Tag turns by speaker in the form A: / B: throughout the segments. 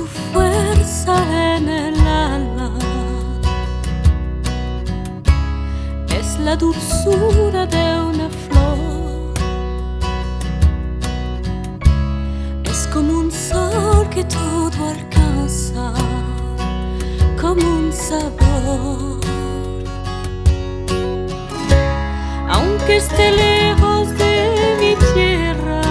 A: fuerza en el alma, es la dulzura de una flor, es como un sol que todo alcanza, como un sabor. Aunque esté lejos de mi tierra,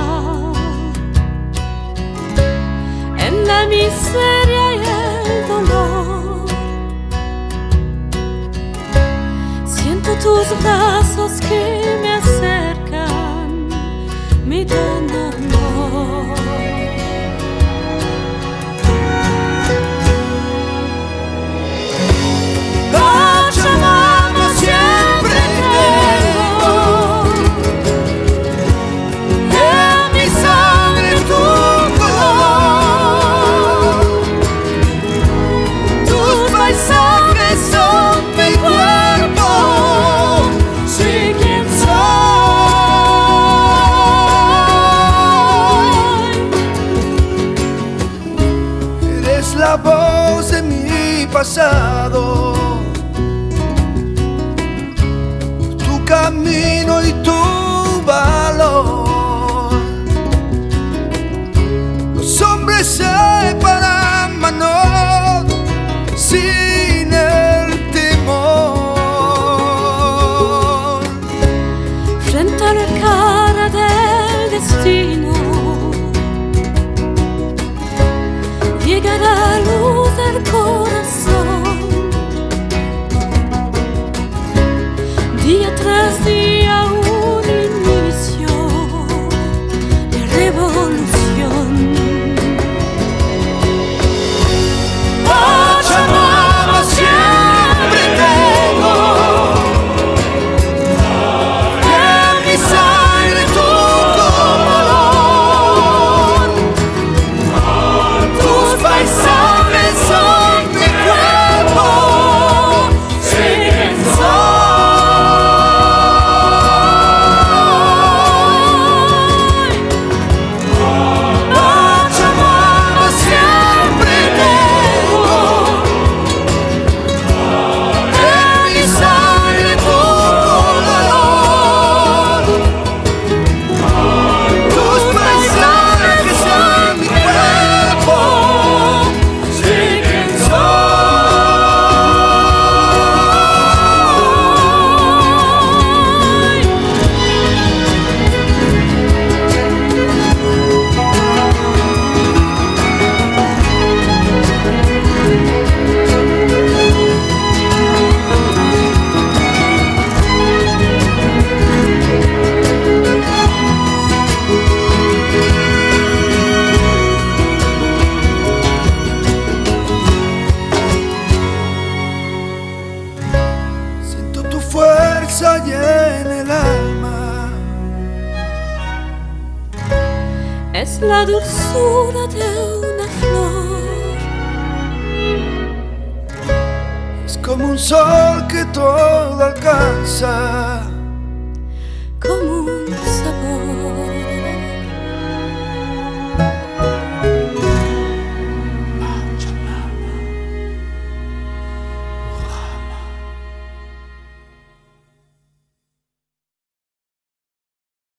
A: en la miseria y el dolor, siento tus brazos que me acercan, me dan amor.
B: Pachamama, siempre tengo en mi sangre tu color. Tus paisajes son mi cuerpo, sé quién soy. Eres la voz de mi pasado, tu camino y tu valor. Los hombres se paran manos sin el temor.
A: Frente a la cara del destino, llega la luz del corazón. Día tras día un inicio de revolución.
B: Pachamama, siempre tengo en mi sangre tu color. Tus paisajes son mi cuerpo, sé quién soy. Pachamama, siempre tengo en mi sangre tu color. Tus paisajes son mi cuerpo, sé quién siento tu fuerza y en el alma.
A: Es la dulzura de una flor,
B: Es como un sol que todo alcanza,